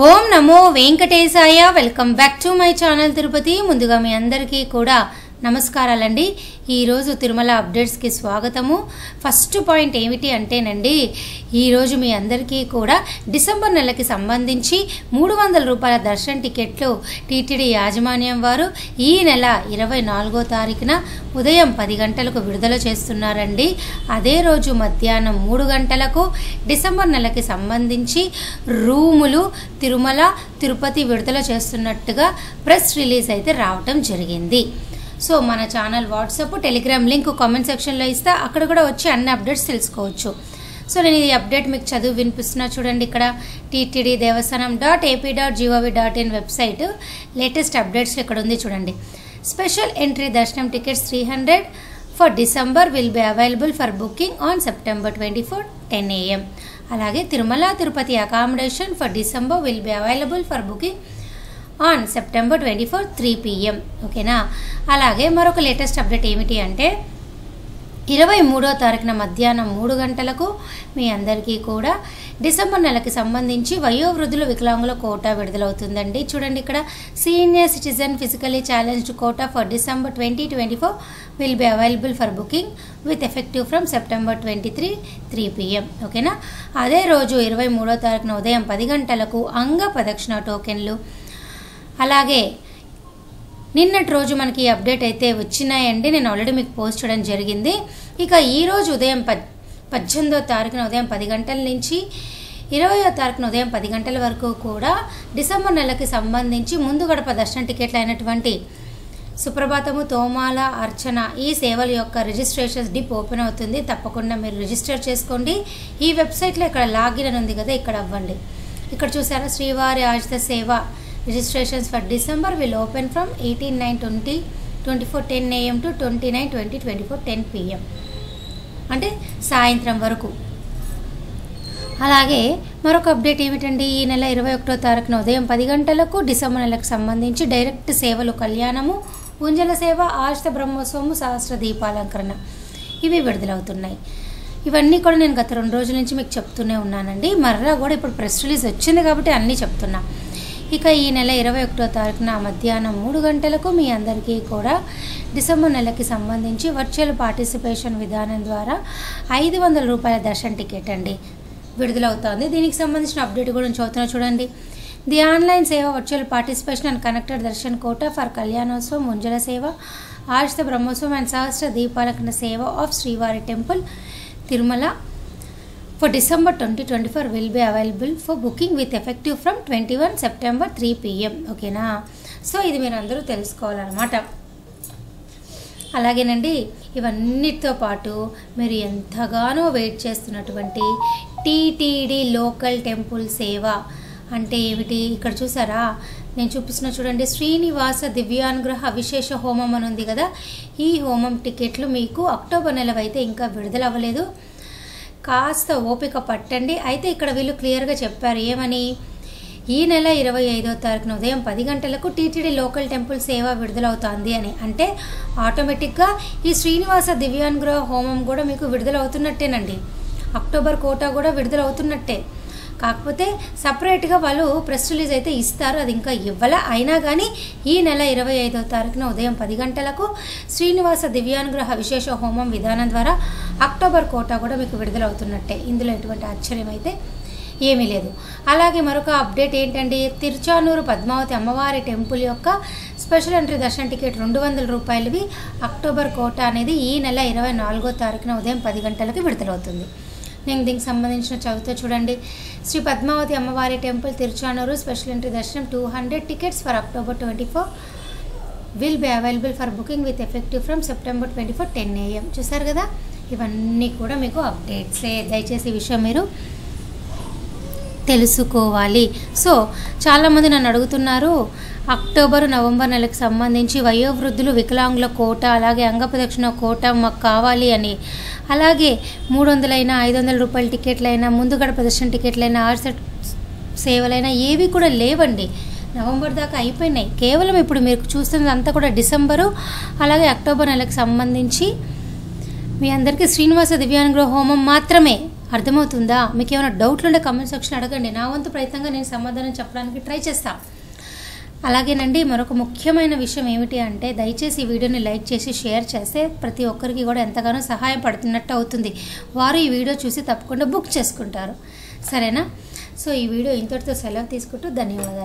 Om Namo Venkatesaya. Welcome back to my channel Tirupati. ముందుగా మీ అందరికీ కూడా నమస్కారాలండి. ఈరోజు తిరుమల అప్డేట్స్కి స్వాగతము. ఫస్ట్ పాయింట్ ఏమిటి అంటేనండి, ఈరోజు మీ అందరికీ కూడా డిసెంబర్ నెలకి సంబంధించి 300 రూపాయల దర్శన్ టికెట్లు టీటీడీ యాజమాన్యం వారు ఈ నెల 24వ తారీఖున ఉదయం 10 గంటలకు విడుదల చేస్తున్నారండి. అదే రోజు మధ్యాహ్నం 3 గంటలకు డిసెంబర్ నెలకి సంబంధించి రూములు తిరుమల తిరుపతి విడుదల చేస్తున్నట్టుగా ప్రెస్ రిలీజ్ అయితే రావటం జరిగింది. సో మన channel WhatsApp Telegram link comment సెక్షన్లో ఇస్తా, అక్కడ కూడా వచ్చి అన్ని అప్డేట్స్ తెలుసుకోవచ్చు. సో నేను ఈ అప్డేట్ మీకు చదువు వినిపిస్తున్నా చూడండి. ఇక్కడ టీటీడీ దేవస్థానం.ap.gov.in వెబ్సైట్ లేటెస్ట్ అప్డేట్స్ ఇక్కడ ఉంది చూడండి. స్పెషల్ ఎంట్రీ దర్శనం tickets 300 for December will be available for booking on September 24 10 AM. అలాగే Tirumala Tirupati accommodation for December will be available for booking on September 24 3 PM. ఓకేనా. అలాగే మరొక లేటెస్ట్ అప్డేట్ ఏమిటి అంటే 23వ తారీఖున మధ్యాహ్నం 3 గంటలకు మీ అందరికీ కూడా డిసెంబర్ నెలకి సంబంధించి వయోవృద్ధుల వికలాంగుల కోటా విడుదలవుతుందండి. చూడండి ఇక్కడ senior citizen physically challenged quota for December 2024 will be available for booking with effective from September 23 3 PM. ఓకేనా. అదే రోజు 23వ తారీఖున ఉదయం 10 గంటలకు అంగ ప్రదక్షిణ టోకెన్లు, అలాగే నిన్నటి రోజు మనకి ఈ అప్డేట్ అయితే వచ్చినాయండి. నేను ఆల్రెడీ మీకు పోస్ట్ చేయడం జరిగింది. ఇక ఈరోజు ఉదయం 18వ తారీఖున ఉదయం 10 గంటల నుంచి 20వ తారీఖున ఉదయం 10 గంటల వరకు కూడా డిసెంబర్ నెలకి సంబంధించి ముందు గడప దర్శన టికెట్లు అయినటువంటి సుప్రభాతము, తోమాల, అర్చన ఈ సేవల యొక్క రిజిస్ట్రేషన్స్ డిప్ ఓపెన్ అవుతుంది. తప్పకుండా మీరు రిజిస్టర్ చేసుకోండి. ఈ వెబ్సైట్లో ఇక్కడ లాగిన్ అని ఉంది కదా, ఇక్కడ అవ్వండి. ఇక్కడ చూసారా శ్రీవారి ఆజిత సేవ registrations for December will open from 18/9/2024 10 AM to 29/20/24 10 PM. అంటే సాయంత్రం వరకు. అలాగే మరొక అప్డేట్ ఏమిటండి, ఈ నెల 21వ తారీఖున ఉదయం 10 గంటలకు డిసెంబర్ నెలకు సంబంధించి డైరెక్ట్ సేవలు కళ్యాణము, ఉంజల సేవ, ఆజిత బ్రహ్మోత్సవము, సహస్ర దీపాలంకరణ ఇవి విడుదలవుతున్నాయి. ఇవన్నీ కూడా నేను గత 2 రోజుల నుంచి మీకు చెప్తూనే ఉన్నానండి. మరలా కూడా ఇప్పుడు ప్రెస్ రిలీజ్ వచ్చింది కాబట్టి అన్నీ చెప్తున్నా. ఇక ఈ నెల 21వ తారీఖున మధ్యాహ్నం 3 గంటలకు మీ అందరికీ కూడా డిసెంబర్ నెలకి సంబంధించి వర్చువల్ పార్టిసిపేషన్ విధానం ద్వారా 500 రూపాయల దర్శన్ టికెట్ అండి విడుదలవుతోంది. దీనికి సంబంధించిన అప్డేట్ కూడా చదువుతున్నా చూడండి. The online seva virtual participation and connected darshan quota for Kalyanotsavam, Unjal సేవ, ఆజిత బ్రహ్మోత్సవం అండ్ సహస్ర దీపాలంకరణ సేవ ఆఫ్ శ్రీవారి temple Tirumala for December 2024 will be available for booking with effective from 21 September 3 PM. ఓకేనా. సో ఇది మీరు అందరూ తెలుసుకోవాలన్నమాట. అలాగేనండి, ఇవన్నిటితో పాటు మీరు ఎంతగానో వెయిట్ చేస్తున్నటువంటి టీటీడీ లోకల్ టెంపుల్ సేవ అంటే ఏమిటి, ఇక్కడ చూసారా నేను చూపిస్తున్నా చూడండి. శ్రీనివాస దివ్యానుగ్రహ విశేష హోమం అని ఉంది కదా, ఈ హోమం టికెట్లు మీకు అక్టోబర్ నెల అయితే ఇంకా విడుదలవ్వలేదు. కాస్త ఓపిక పట్టండి. అయితే ఇక్కడ వీళ్ళు క్లియర్గా చెప్పారు ఏమని, ఈ నెల 25వ తారీఖున ఉదయం 10 గంటలకు టీటీడీ లోకల్ టెంపుల్ సేవ విడుదలవుతుంది అని. అంటే ఆటోమేటిక్గా ఈ శ్రీనివాస దివ్యానుగ్రహ హోమం కూడా మీకు విడుదలవుతున్నట్టేనండి. అక్టోబర్ కోటా కూడా విడుదలవుతున్నట్టే. కాకపోతే సపరేట్గా వాళ్ళు ప్రెస్ రిలీజ్ అయితే ఇస్తారు, అది ఇంకా ఇవ్వాల. అయినా కానీ ఈ నెల 25వ తారీఖున ఉదయం 10 గంటలకు శ్రీనివాస దివ్యానుగ్రహ విశేష హోమం విధానం ద్వారా అక్టోబర్ కోటా కూడా మీకు విడుదలవుతున్నట్టే. ఇందులో ఎటువంటి ఆశ్చర్యం అయితే ఏమీ లేదు. అలాగే మరొక అప్డేట్ ఏంటంటే, తిరుచానూరు పద్మావతి అమ్మవారి టెంపుల్ యొక్క స్పెషల్ ఎంట్రీ దర్శన టికెట్ 200 రూపాయలవి అక్టోబర్ కోటా అనేది ఈ నెల 24వ తారీఖున ఉదయం 10 గంటలకి విడుదలవుతుంది. నేను దీనికి సంబంధించిన చదువుతో చూడండి. శ్రీ పద్మావతి అమ్మవారి టెంపుల్ తిరుచానూరు స్పెషల్ ఎంట్రీ దర్శనం 200 tickets for October 24 will be available for booking with effective from September 24 10 AM. చూసారు కదా, ఇవన్నీ కూడా మీకు అప్డేట్సే. దయచేసి ఈ విషయం మీరు తెలుసుకోవాలి. సో చాలామంది నన్ను అడుగుతున్నారు, అక్టోబర్ నవంబర్ నెలకు సంబంధించి వయోవృద్ధులు వికలాంగుల కోటా, అలాగే అంగప్రదక్షిణ కోటా మాకు కావాలి అని. అలాగే 300 500 రూపాయల టికెట్లైనా, ముందు గడప దర్శన టికెట్లైనా, ఆర్సెట్ సేవలైనా ఏవి కూడా లేవండి. నవంబర్ దాకా అయిపోయినాయి. కేవలం ఇప్పుడు మీరు చూస్తున్నది అంతా కూడా డిసెంబరు అలాగే అక్టోబర్ నెలకు సంబంధించి మీ అందరికీ శ్రీనివాస దివ్యానుగ్రహ హోమం మాత్రమే అర్థమవుతుందా? మీకు ఏమైనా డౌట్లు ఉంటే కామెంట్ సెక్షన్ అడగండి. నా వంతు ప్రయత్నంగా నేను సమాధానం చెప్పడానికి ట్రై చేస్తాను. అలాగేనండి, మరొక ముఖ్యమైన విషయం ఏమిటి అంటే దయచేసి ఈ వీడియోని లైక్ చేసి షేర్ చేస్తే ప్రతి ఒక్కరికి కూడా ఎంతగానో సహాయపడుతున్నట్టు అవుతుంది. వారు ఈ వీడియో చూసి తప్పకుండా బుక్ చేసుకుంటారు. సరేనా? సో ఈ వీడియో ఇంతటితో సెలవు తీసుకుంటూ ధన్యవాదాలు.